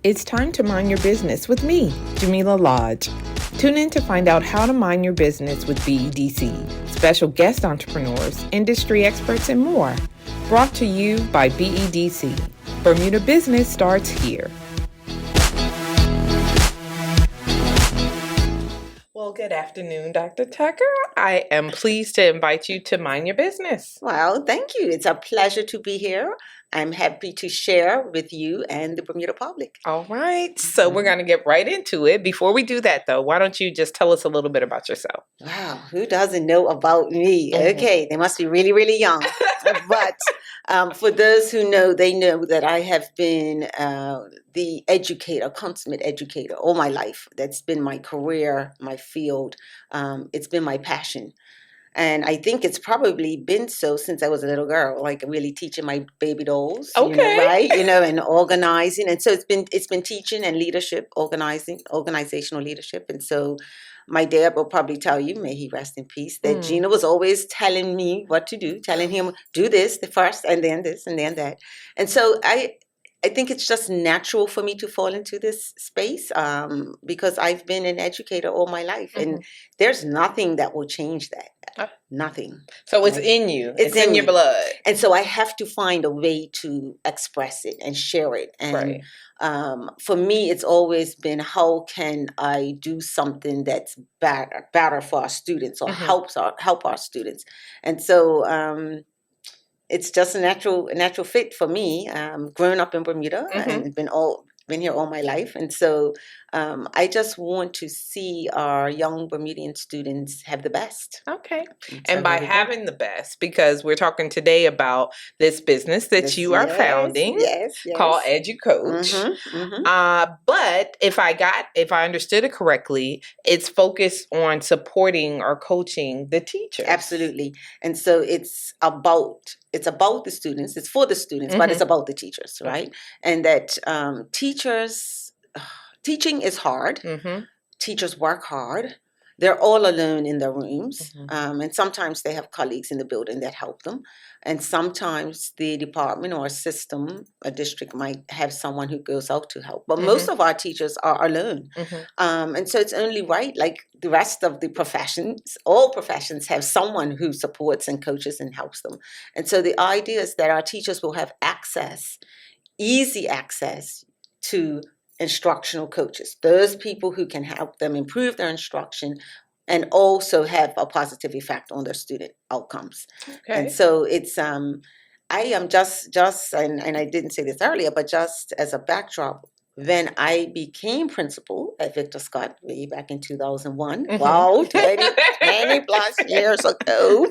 It's time to mind your business with me, Jamillah Lodge. Tune in to find out how to mind your business with BEDC, special guest entrepreneurs, industry experts, and more. Brought to you by BEDC. Bermuda Business starts here. Well, good afternoon, Dr. Tucker. I am pleased to invite you to Mind Your Business. Well, thank you. It's a pleasure to be here. I'm happy to share with you and the Bermuda public. All right. So we're going to get right into it. Before we do that, though, why don't you just tell us a little bit about yourself? Wow, who doesn't know about me? Okay, they must be really, really young. But for those who know, they know that I have been the educator, consummate educator all my life. That's been my career, my field. It's been my passion. And I think it's probably been so since I was a little girl, like really teaching my baby dolls, Okay. and organizing. And so it's been teaching and leadership, organizational leadership. And so my dad will probably tell you, may he rest in peace, that Gina was always telling me what to do, telling him, do this the first, and then this, and then that. And so I think it's just natural for me to fall into this space because I've been an educator all my life, and there's nothing that will change that. Nothing. So it's in you. It's in your me. blood. And so I have to find a way to express it and share it. And for me, it's always been, how can I do something that's better for our students or help our students? And so it's just a natural fit for me. Growing up in Bermuda and been here all my life, and so I just want to see our young Bermudian students have the best. Okay, and by having the best, because we're talking today about this business that you are founding, called EduCoach. But if I understood it correctly, it's focused on supporting or coaching the teachers. Absolutely, and so it's about the students. It's for the students, but it's about the teachers, right? And that teaching is hard. Teachers work hard. They're all alone in their rooms. And sometimes they have colleagues in the building that help them. And sometimes the department or a system, a district might have someone who goes out to help. But most of our teachers are alone. And so it's only right, like the rest of the professions, all professions have someone who supports and coaches and helps them. And so the idea is that our teachers will have easy access to instructional coaches, those people who can help them improve their instruction and also have a positive effect on their student outcomes. And so it's I am just and I didn't say this earlier, but just as a backdrop, when I became principal at Victor Scott way back in 2001, wow, 20 plus years ago,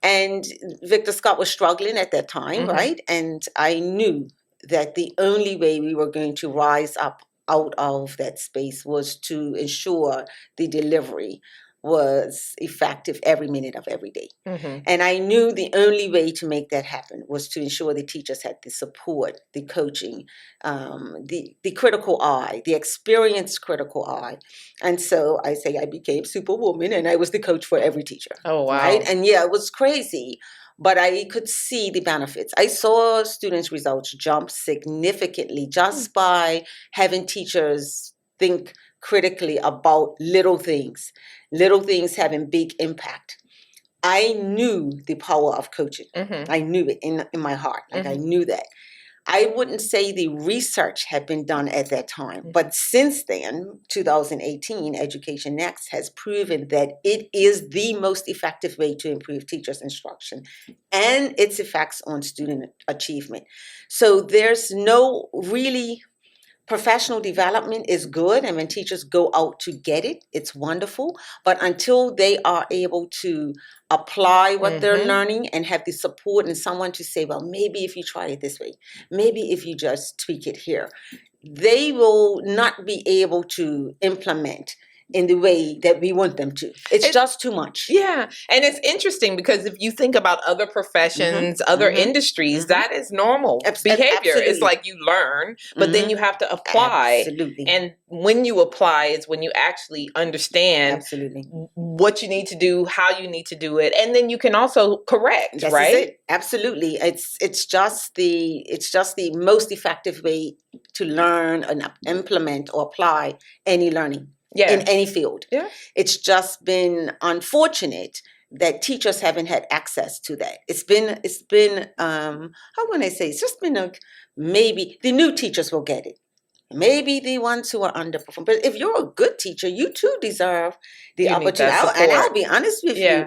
and Victor Scott was struggling at that time, right? And I knew that the only way we were going to rise up out of that space was to ensure the delivery was effective every minute of every day. And I knew the only way to make that happen was to ensure the teachers had the support, the coaching, the critical eye, the experienced critical eye. And so I say I became Superwoman, and I was the coach for every teacher. Oh, wow. Right? And yeah, it was crazy. But I could see the benefits. I saw students' results jump significantly just by having teachers think critically about little things having big impact. I knew the power of coaching. I knew it in my heart. Like I knew that. I wouldn't say the research had been done at that time, but since then, 2018, Education Next has proven that it is the most effective way to improve teachers' instruction and its effects on student achievement. So there's no really professional development is good, and when teachers go out to get it, it's wonderful. But until they are able to apply what they're learning and have the support and someone to say, well, maybe if you try it this way, maybe if you just tweak it here, they will not be able to implement in the way that we want them to. It's just too much. Yeah. And it's interesting because if you think about other professions, other industries, that is normal behavior. Absolutely. It's like you learn, but then you have to apply. Absolutely. And when you apply is when you actually understand what you need to do, how you need to do it, and then you can also correct, right? It. Absolutely. It's just the most effective way to learn and implement or apply any learning. In any field. Yeah. It's just been unfortunate that teachers haven't had access to that. It's been how can I say? It's just been maybe the new teachers will get it. Maybe the ones who are underperforming. But if you're a good teacher, you too deserve the opportunity. And I'll be honest with you,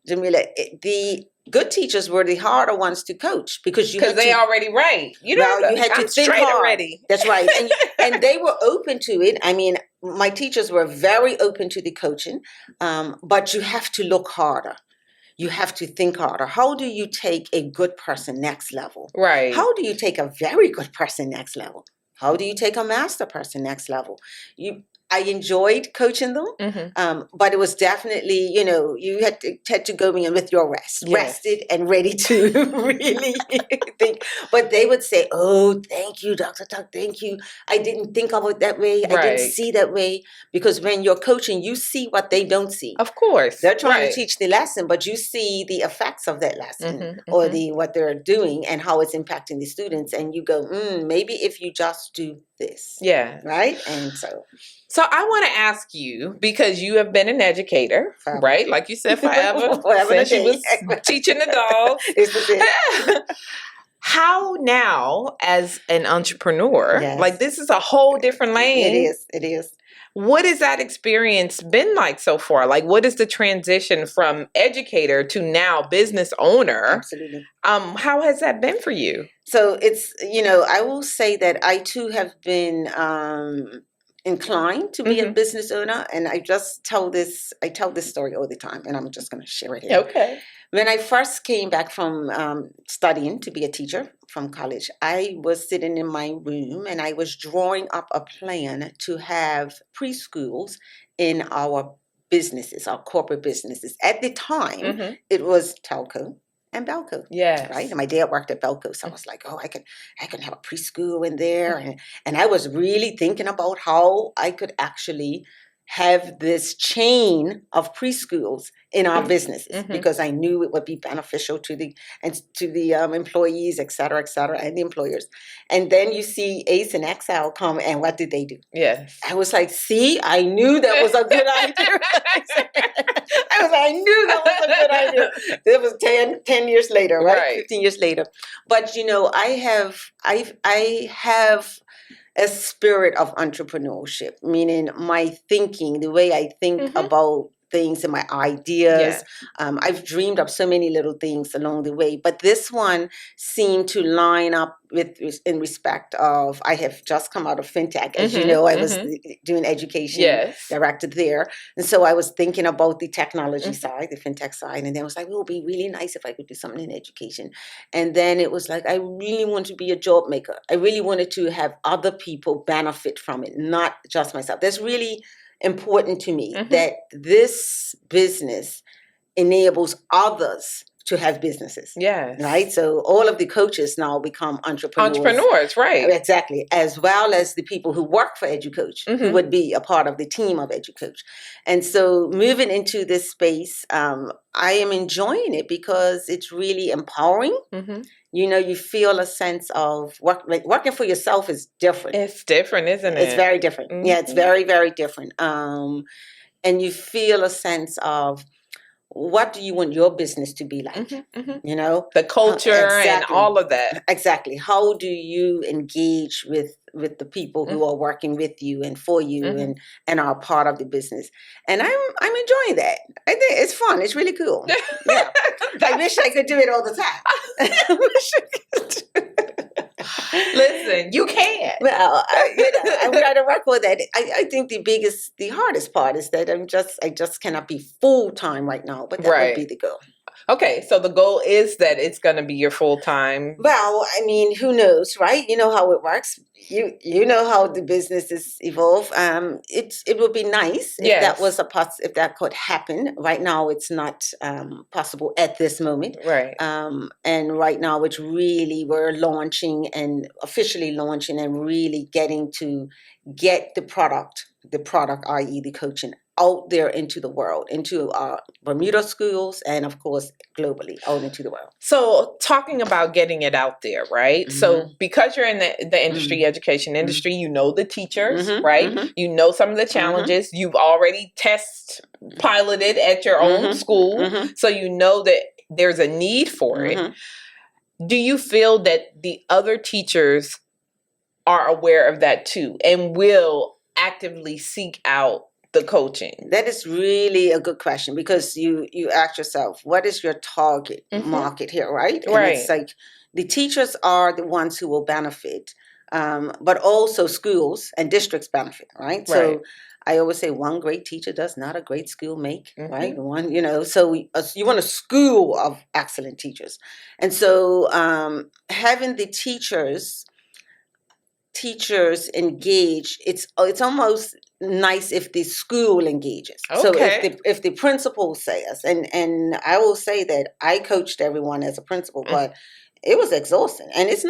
Jamillah, the good teachers were the harder ones to coach because they already you had to think hard already. That's right, and they were open to it. I mean, my teachers were very open to the coaching, but you have to look harder. You have to think harder. How do you take a good person next level? Right. How do you take a very good person next level? How do you take a master person next level? I enjoyed coaching them, but it was definitely, you had to go in with your rested and ready to really think. But they would say, "Oh, thank you, Dr. Tuck, thank you. I didn't think of it that way. I didn't see that way." Because when you're coaching, you see what they don't see. Of course, they're trying to teach the lesson, but you see the effects of that lesson or what they're doing and how it's impacting the students, and you go, maybe if you just do this, right, and So I want to ask you, because you have been an educator, right? Like you said, forever since you was teaching adults. How now, as an entrepreneur, like this is a whole different lane. It is. What has that experience been like so far? Like, what is the transition from educator to now business owner? Absolutely. How has that been for you? So it's, I will say that I too have been inclined to be a business owner, and I tell this story all the time, and I'm just going to share it here. Okay. When I first came back from studying to be a teacher from college, I was sitting in my room and I was drawing up a plan to have preschools in our businesses, our corporate businesses. At the time, it was Telco and Belco. Yes. Right? And my dad worked at Belco, so I was like, I can have a preschool in there. And I was really thinking about how I could actually have this chain of preschools in our businesses because I knew it would be beneficial to the employees, et cetera, and the employers. And then you see ACE and XL come, and what did they do? Yes. I was like, see, I knew that was a good idea. I knew that was a good idea. It was 10 years later, right? 15 years later. But, I have a spirit of entrepreneurship, meaning my thinking, the way I think about things and my ideas. I've dreamed up so many little things along the way, but this one seemed to line up in respect of, I have just come out of fintech. As you know, I was doing education director there. And so I was thinking about the technology side, the fintech side. And then I was like, it would be really nice if I could do something in education. And then it was like, I really want to be a job maker. I really wanted to have other people benefit from it, not just myself. That's really important to me, that this business enables others to have businesses. Yes. Right? So all of the coaches now become entrepreneurs. Entrepreneurs, right. Exactly. As well as the people who work for EduCoach, who would be a part of the team of EduCoach. And so moving into this space, I am enjoying it because it's really empowering. You feel a sense of working for yourself is different. It's different, isn't it? It's very different. Yeah, it's very, very different. And you feel a sense of, what do you want your business to be like? The culture and all of that. Exactly. How do you engage with the people who are working with you and for you and are part of the business? And I'm enjoying that. I think it's fun. It's really cool. Yeah. I wish I could do it all the time. I wish I could. Listen, you can. Well, I'm trying to work with that. I think the hardest part is that I just cannot be full time right now, but that would be the goal. Okay, so the goal is that it's going to be your full time. Well, I mean, who knows, right? You know how it works. You know how the businesses evolve. It would be nice if that was if that could happen. Right now, it's not possible at this moment. Right. And right now, it's really we're launching and officially launching and really getting to get the product, i.e., the coaching, out there into the world, into our Bermuda schools, and of course globally out into the world. So talking about getting it out there, right? Mm-hmm. So because you're in the industry, mm-hmm. education industry, you know the teachers, mm-hmm. right? Mm-hmm. You know some of the challenges. Mm-hmm. You've already piloted at your own mm-hmm. school, mm-hmm. so you know that there's a need for mm-hmm. it. Do you feel that the other teachers are aware of that too and will actively seek out the coaching? That is really a good question, because you ask yourself, what is your target mm-hmm. market here, right? And it's like the teachers are the ones who will benefit, but also schools and districts benefit, right? So I always say one great teacher does not a great school make, mm-hmm. right? One, so you want a school of excellent teachers. And so having the teachers engage, it's almost nice if the school engages. Okay. So if the principal says, and I will say that I coached everyone as a principal, but it was exhausting, and it's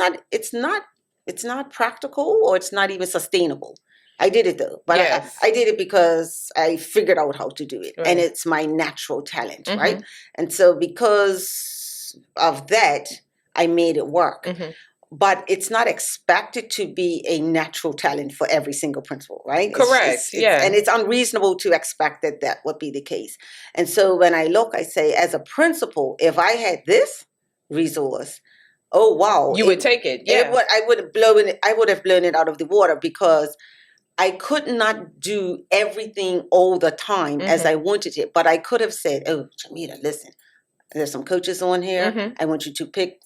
not practical, or it's not even sustainable. I did it though, but yes. I did it because I figured out how to do it, and it's my natural talent, mm-hmm. right? And so because of that, I made it work. Mm-hmm. But it's not expected to be a natural talent for every single principal, right? Correct. And it's unreasonable to expect that would be the case. And so when I look, I say, as a principal, if I had this resource, oh wow, you would take it. Yeah, I would have blown it out of the water, because I could not do everything all the time mm-hmm. as I wanted it. But I could have said, oh, Jamillah, listen. There's some coaches on here. Mm-hmm. I want you to pick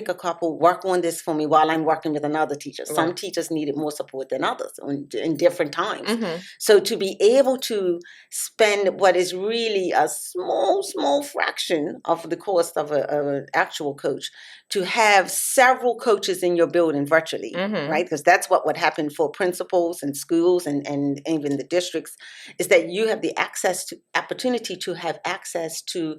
a couple, work on this for me while I'm working with another teacher. Right. Some teachers needed more support than others in different times. Mm-hmm. So to be able to spend what is really a small fraction of the cost of an actual coach, to have several coaches in your building virtually, mm-hmm. right? Because that's what would happen for principals and schools and even the districts, is that you have the opportunity to have access to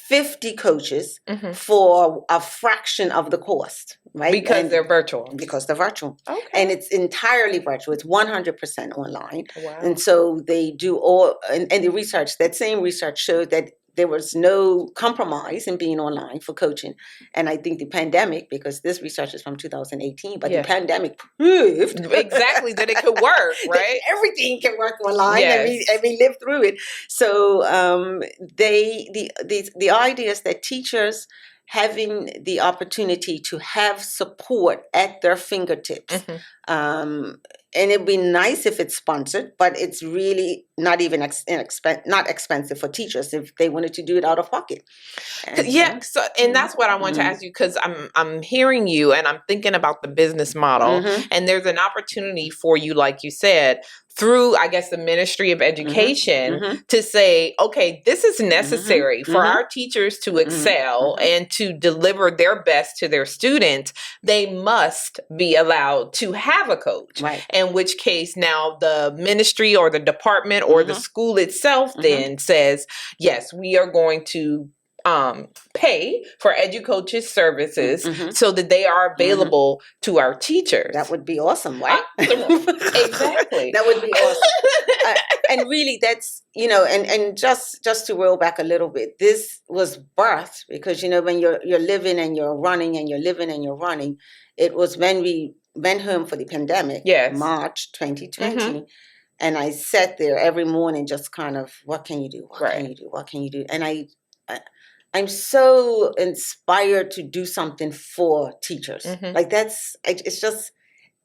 50 coaches mm-hmm. for a fraction of the cost, right? Because they're virtual. Because they're virtual. Okay. And it's entirely virtual. It's 100% online. Wow. And so they do all, and the research, that same research showed that there was no compromise in being online for coaching. And I think the pandemic, because this research is from 2018, but the pandemic proved exactly that it could work, right? Everything can work online, yes. and we lived through it. So the idea is that teachers having the opportunity to have support at their fingertips. Mm-hmm. And it'd be nice if it's sponsored, but it's really not even not expensive for teachers if they wanted to do it out of pocket. And that's what I want mm-hmm. to ask you, because I'm hearing you and I'm thinking about the business model, mm-hmm. and there's an opportunity for you, like you said, through, I guess, the Ministry of Education mm-hmm. to say, okay, this is necessary mm-hmm. for mm-hmm. our teachers to excel mm-hmm. and to deliver their best to their students. They must be allowed to have a coach. Right. In which case now the ministry or the department or mm-hmm. the school itself mm-hmm. then says, yes, we are going to pay for EduCoach's services mm-hmm. so that they are available mm-hmm. to our teachers. That would be awesome, right? Exactly. That would be awesome. And really, that's, and just to roll back a little bit, this was birthed because, when you're living and you're running and you're living and you're running, it was when we went home for the pandemic, yes. March 2020. Mm-hmm. And I sat there every morning just kind of, what can you do? What can you do? What can you do? And I'm so inspired to do something for teachers. Mm-hmm. Like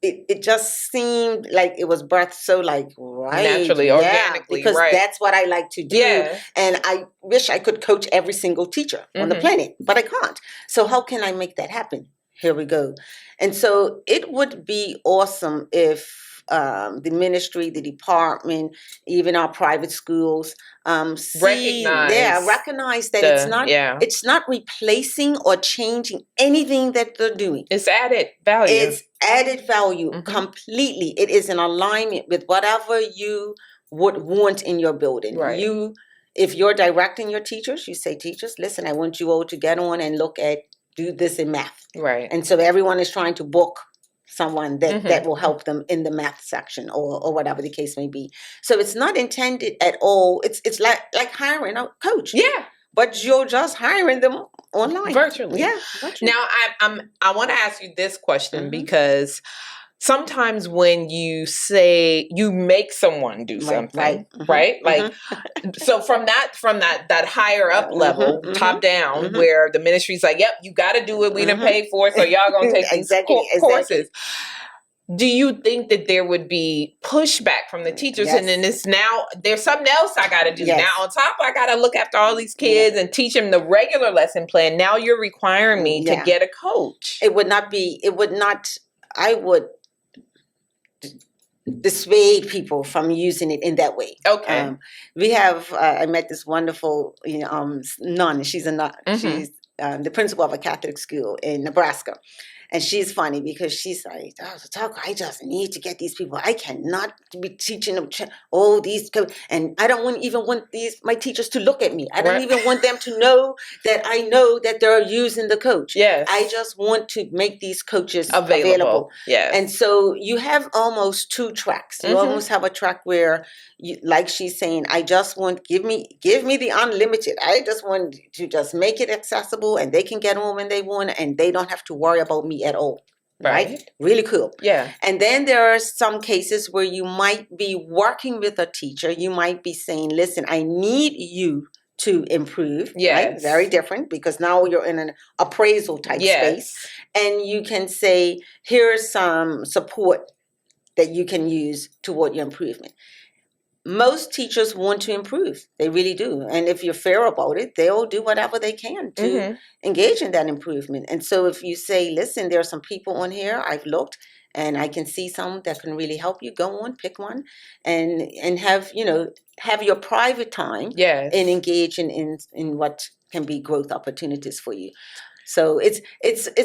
it just seemed like it was birthed so naturally, organically, because that's what I like to do. Yeah. And I wish I could coach every single teacher mm-hmm. on the planet, but I can't. So how can I make that happen? Here we go. And so it would be awesome if the ministry, the department, even our private schools recognize that it's not replacing or changing anything that they're doing. It's added value. It's added value completely. It is in alignment with whatever you would want in your building. Right. If you're directing your teachers, you say, teachers, listen, I want you all to get on and do this in math. Right. And so everyone is trying to book someone that will help them in the math section or whatever the case may be. So it's not intended at all. It's like hiring a coach. Yeah. But you're just hiring them online. Virtually. Yeah. Virtually. Now I want to ask you this question because sometimes when you say you make someone do something, right? Like, so from that higher up level, top down, where the ministry's like, yep, you got to do it. We didn't pay for it. So y'all going to take these courses. Do you think that there would be pushback from the teachers? Yes. And then it's now there's something else I got to do. Yes. Now on top, I got to look after all these kids and teach them the regular lesson plan. Now you're requiring me to get a coach. I would dissuade people from using it in that way. Okay. We have, I met this wonderful nun. She's a nun. She's the principal of a Catholic school in Nebraska. And she's funny because she's like, Dr. Tucker, I just need to get these people. I cannot be teaching them these, and I don't even want my teachers to look at me. I don't even want them to know that I know that they're using the coach. Yes. I just want to make these coaches available. Yes. And so you have almost two tracks. You almost have a track where, like she's saying, I just want, give me the unlimited. I just want to just make it accessible and they can get on when they want and they don't have to worry about me at all. Right? Really cool. Yeah. And then there are some cases where you might be working with a teacher. You might be saying, listen, I need you to improve. Yes. Right? Very different because now you're in an appraisal type space. And you can say, here's some support that you can use toward your improvement. Most teachers want to improve. They really do. And if you're fair about it, they'll do whatever they can to engage in that improvement. And so if you say, listen, there are some people on here, I've looked, and I can see some that can really help you, go on, pick one, and have your private time and engage in what can be growth opportunities for you. So it's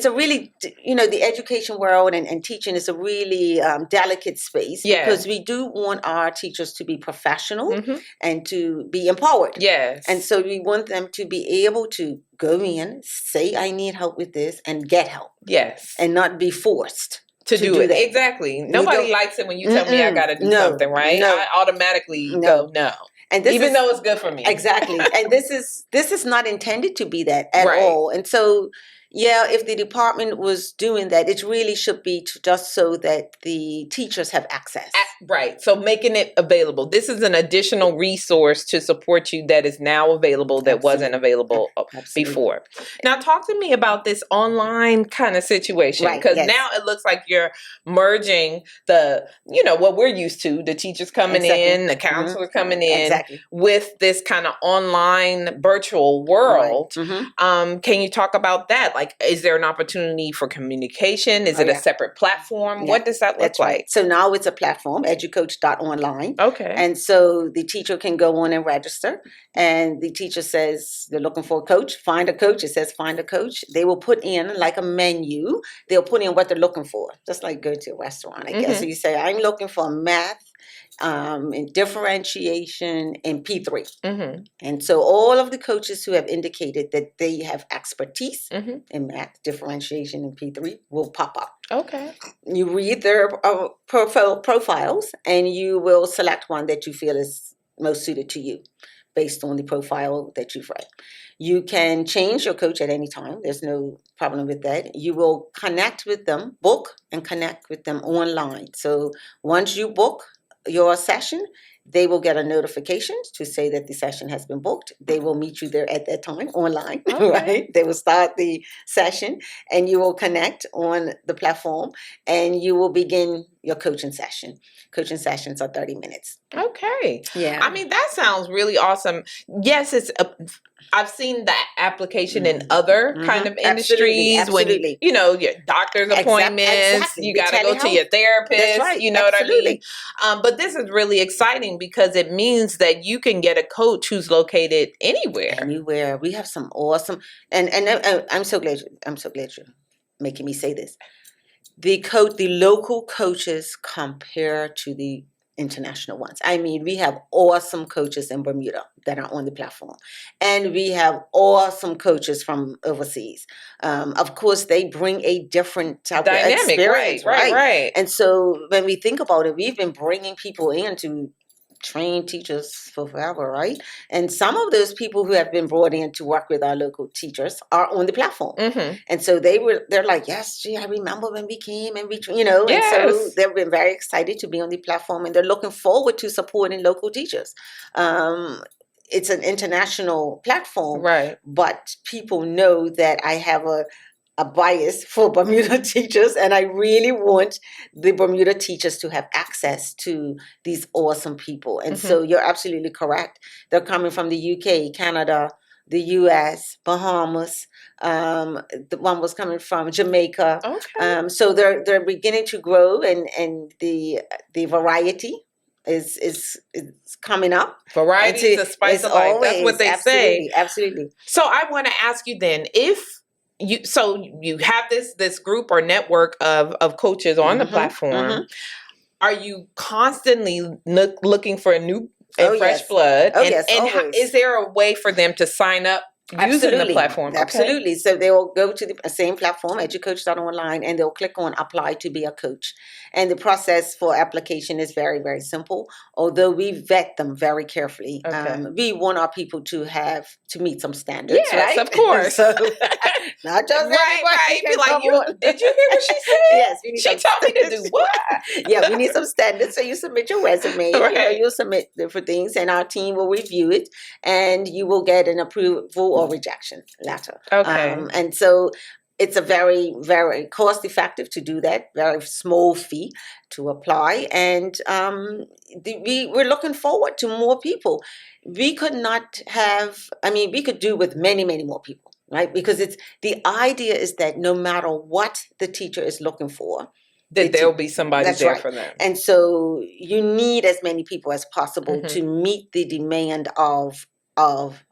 a really, the education world and teaching is a really delicate space because we do want our teachers to be professional and to be empowered. Yes. And so we want them to be able to go in, say, I need help with this and get help. Yes. And not be forced to do it. That. Exactly. Nobody likes it when you tell me I got to do something, right? No. I automatically go, no. And even though it's good for me. Exactly. And this is not intended to be that at all. And so, if the department was doing that, it really should be just so that the teachers have access. Right. So making it available. This is an additional resource to support you that is now available that wasn't available before. Now talk to me about this online kind of situation. Because now it looks like you're merging what we're used to, the teachers coming in, the counselors coming in with this kind of online virtual world. Right. Can you talk about that? Like, is there an opportunity for communication? Is it a separate platform? What does that look like? So now it's a platform, EduCoach.online. Okay. And so the teacher can go on and register. And the teacher says they're looking for a coach. Find a coach. It says find a coach. They will put in like a menu. They'll put in what they're looking for. Just like go to a restaurant, I guess. So you say, I'm looking for math, in differentiation in P3. And so all of the coaches who have indicated that they have expertise in math, differentiation in P3 will pop up. Okay. You read their profiles and you will select one that you feel is most suited to you based on the profile that you've read. You can change your coach at any time. There's no problem with that. You will connect with them, book and connect with them online. So once you book your session, they will get a notification to say that the session has been booked. They will meet you there at that time online, right? They will start the session and you will connect on the platform and you will begin your coaching session. Coaching sessions are 30 minutes. Okay. Yeah. I mean, that sounds really awesome. Yes, I've seen that application in other kind of industries. Absolutely. When your doctor's appointments, you got to go to your therapist. That's right. You know what I mean? But this is really exciting because it means that you can get a coach who's located anywhere. We have some awesome, and I'm so glad you're making me say this. The local coaches compare to the international ones. I mean, we have awesome coaches in Bermuda that are on the platform, and we have awesome coaches from overseas. Of course, they bring a different type dynamic, of experience, right. And so when we think about it, we've been bringing people in to train teachers for forever, right? And some of those people who have been brought in to work with our local teachers are on the platform. And so they're like, yes, gee, I remember when we came and we, and so they've been very excited to be on the platform, and they're looking forward to supporting local teachers. It's an international platform, right? But people know that I have a bias for Bermuda teachers, and I really want the Bermuda teachers to have access to these awesome people. And so you're absolutely correct. They're coming from the UK, Canada, the US, Bahamas. The one was coming from Jamaica. Okay. So they're beginning to grow, and the variety is coming up. Variety is the spice of life. That's what they say. Absolutely. So I want to ask you then, if you have this group or network of coaches on the platform, are you constantly looking for a new and fresh blood? And is there a way for them to sign up using the platform? Absolutely. So they will go to the same platform, EduCoach.online, and they'll click on apply to be a coach. And the process for application is very, very simple, although we vet them very carefully. We want our people to meet some standards, yes, right? Of course. So, not just right. Be like, did you hear what she said? Yes, she told me to do what? Yeah, we need some standards. So you submit your resume, you'll submit different things, and our team will review it, and you will get an approval or rejection letter. And so it's a very, very cost effective to do that, very small fee to apply. And we're looking forward to more people. We could do with many, many more people, right? Because the idea is that no matter what the teacher is looking for, that there'll be somebody there for them. And so you need as many people as possible to meet the demand of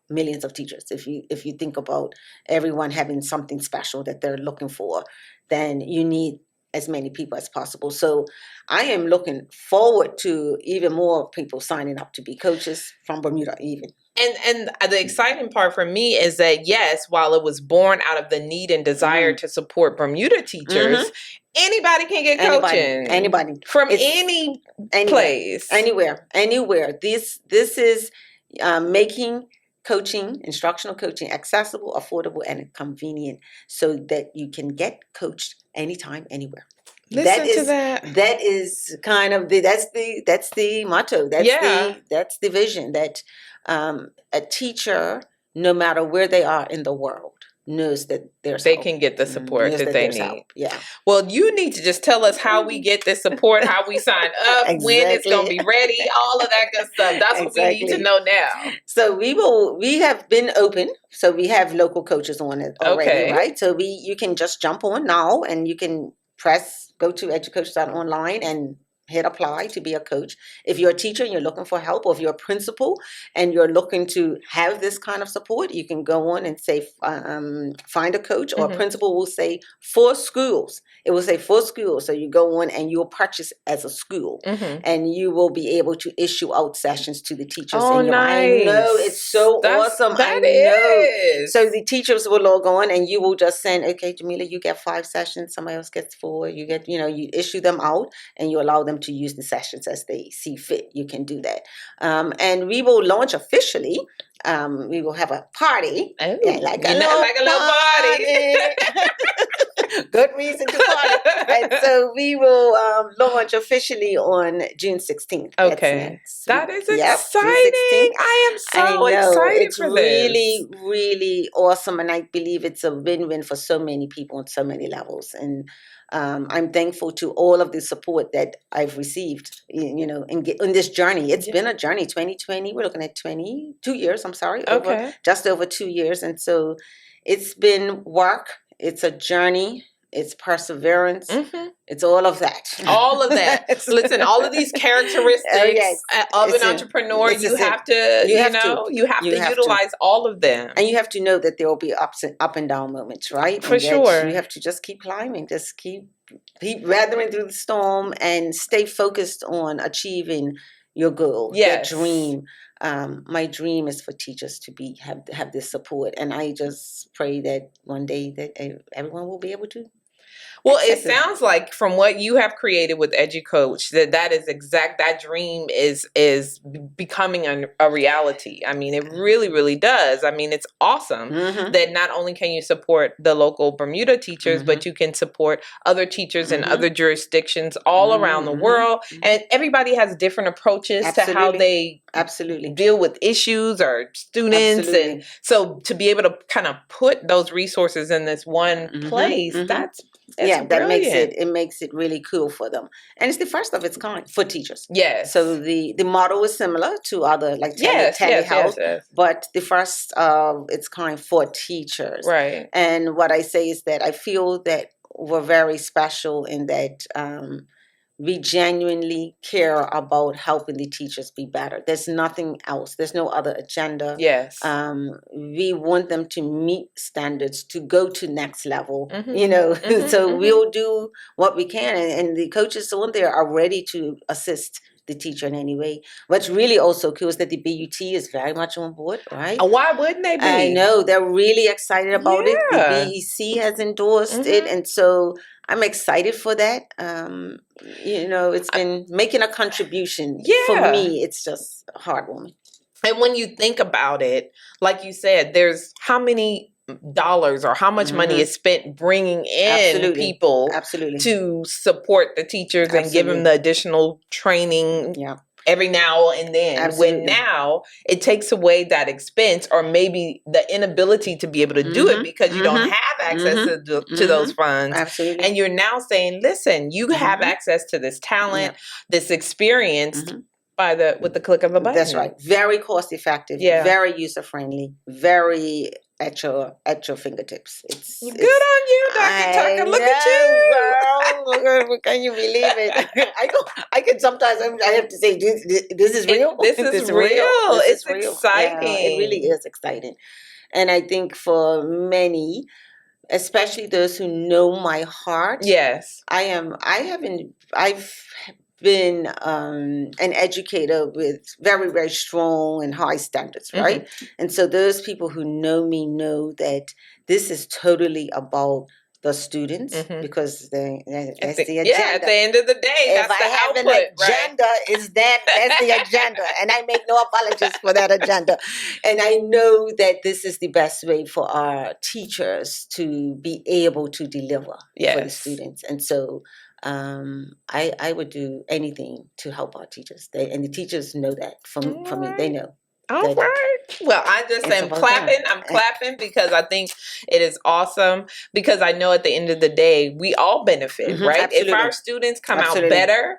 millions of teachers. If you think about everyone having something special that they're looking for, then you need as many people as possible. So I am looking forward to even more people signing up to be coaches from Bermuda even. And the exciting part for me is that, yes, while it was born out of the need and desire to support Bermuda teachers, anybody can get coaching. Anybody. From any place. Anywhere. This is making instructional coaching accessible, affordable, and convenient so that you can get coached anytime, anywhere. Listen to that. That is kind of that's the motto. That's the vision, that a teacher, no matter where they are in the world, knows that they can get the support that they need. Help. Yeah. Well, you need to just tell us how we get this support, how we sign up, when it's going to be ready, all of that good stuff. That's what we need to know now. So we have been open. So we have local coaches on it already, right? So you can just jump on now, and you can go to EduCoach.online and hit apply to be a coach. If you're a teacher and you're looking for help, or if you're a principal and you're looking to have this kind of support, you can go on and say, find a coach, or a principal will say for schools. It will say for schools. So you go on and you'll purchase as a school, and you will be able to issue out sessions to the teachers. Oh, nice. I know, it's so awesome. That is. So the teachers will log on, and you will just send, okay, Jamillah, you get 5 sessions. Somebody else gets 4. You get, you issue them out, and you allow them to use the sessions as they see fit. You can do that. And we will launch officially. We will have a party. Like a little party. Good reason to party. And so we will launch officially on June 16th. Okay. That is exciting. I am so excited it's for really, this. really awesome. And I believe it's a win-win for so many people on so many levels. And I'm thankful to all of the support that I've received, in this journey. It's been a journey. 2020, we're looking at 22 years, just over 2 years. And so it's been work. It's a journey. It's perseverance. It's all of that. All of that. Listen, all of these characteristics of an entrepreneur, you have to utilize all of them. And you have to know that there will be up and down moments, right? For sure. You have to just keep climbing, just keep weathering through the storm and stay focused on achieving your goal, your dream. My dream is for teachers to have this support, and I just pray that one day that everyone will be able to. Well, it sounds like from what you have created with EduCoach that dream is becoming a reality. I mean, it really, really does. I mean, it's awesome that not only can you support the local Bermuda teachers, but you can support other teachers in other jurisdictions all around the world. And everybody has different approaches to how they deal with issues or students. And so to be able to kind of put those resources in this one place, that's that makes it really cool for them, and it's the first of its kind for teachers. Yes. So the model is similar to other like telehealth, but the first of its kind for teachers. Right. And what I say is that I feel that we're very special in that we genuinely care about helping the teachers be better. There's nothing else. There's no other agenda. Yes. We want them to meet standards, to go to next level, so we'll do what we can. And the coaches on there are ready to assist the teacher in any way. What's really also cool is that the BUT is very much on board, right? Why wouldn't they be? I know. They're really excited about it. The BEC has endorsed it. And so I'm excited for that. It's been making a contribution. For me, it's just heartwarming. And when you think about it, like you said, there's how many dollars or how much money is spent bringing in people to support the teachers and give them the additional training every now and then. When now it takes away that expense or maybe the inability to be able to do it because you don't have access to those funds. And you're now saying, listen, you have access to this talent, this experience with the click of a button. That's right. Very cost effective, very user friendly, very at your fingertips. It's good on you, Dr. Tucker. Look at you, girl. Can you believe it? I can sometimes I have to say this is real. This is real. It's exciting. It really is exciting, and I think for many, especially those who know my heart. Yes, I've been an educator with very, very strong and high standards, right? And so those people who know me know that this is totally about the students because that's the agenda. Yeah, at the end of the day, that's if I have an agenda, that's the agenda, and I make no apologies for that agenda. And I know that this is the best way for our teachers to be able to deliver for the students, and so. I would do anything to help our teachers. And the teachers know that from me. They know. All right. Well, I just am clapping. I'm clapping because I think it is awesome. Because I know at the end of the day, we all benefit, right? Absolutely. If our students come out better,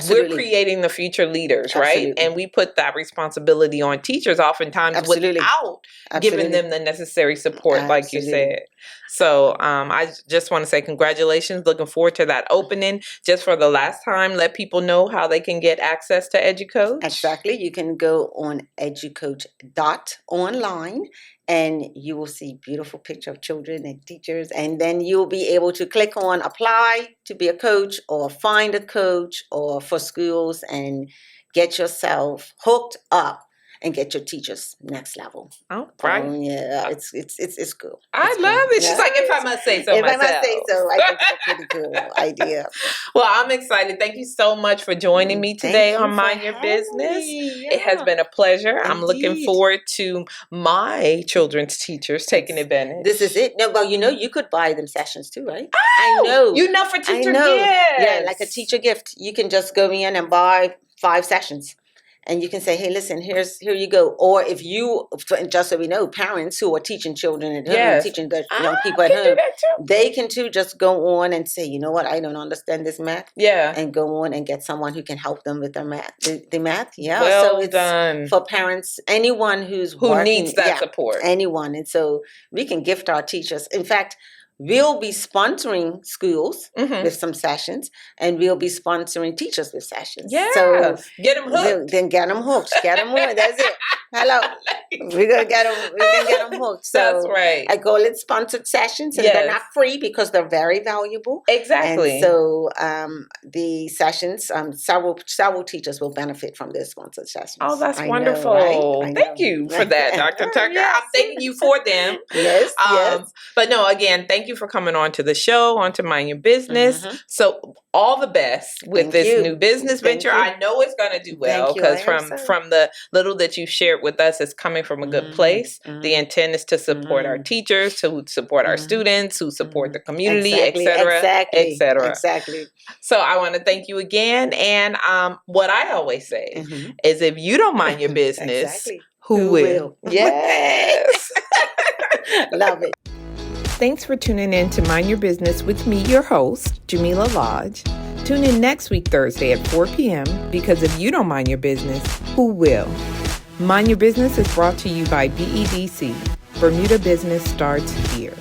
we're creating the future leaders, right? And we put that responsibility on teachers oftentimes without giving them the necessary support, like you said. So I just want to say congratulations. Looking forward to that opening. Just for the last time, let people know how they can get access to EduCoach. Exactly. You can go on educoach.online and you will see beautiful picture of children and teachers. And then you'll be able to click on apply to be a coach or find a coach or for schools and get yourself hooked up and get your teachers next level. Oh, right. Yeah, it's cool. I love it. She's like, if I must say so myself. If I must say so, I think it's a pretty cool idea. Well, I'm excited. Thank you so much for joining me today on Mind Your Business. Yeah. It has been a pleasure. Indeed. I'm looking forward to my children's teachers taking advantage. This is it. No, well, you could buy them sessions too, right? Oh, I know. For teacher gifts. Yeah, like a teacher gift. You can just go in and buy 5 sessions. And you can say, hey, listen, here you go. Or if you, just so we know, parents who are teaching children at home, teaching the young people at home, they can too just go on and say, you know what, I don't understand this math. Yeah. And go on and get someone who can help them with their math. The math, yeah. Well so it's done. For parents, anyone who working, needs that support. Anyone. And so we can gift our teachers. In fact, we'll be sponsoring schools with some sessions, and we'll be sponsoring teachers with sessions. Yeah, so get them hooked. Then get them hooked. Get them hooked. That's it. Hello, we're gonna get them. We're gonna get them hooked. So that's right. I call it sponsored sessions, and they're not free because they're very valuable. Exactly. And so the sessions, several teachers will benefit from this sponsored sessions. Oh, that's wonderful. Right? Thank you for that, Dr. Tucker. Yes. I'm thanking you for them. Yes. But no, again, thank you for coming on to the show, on to Mind Your Business. So all the best with this new business venture. I know it's going to do well because from the little that you shared with us, it's coming from a good place. The intent is to support our teachers, to support our students, who support the community, etc. Exactly. So I want to thank you again. And what I always say is, if you don't mind your business, who will? Yes. Love it. Thanks for tuning in to Mind Your Business with me, your host, Jamillah Lodge. Tune in next week, Thursday at 4 p.m. because if you don't mind your business, who will? Mind Your Business is brought to you by BEDC. Bermuda Business starts here.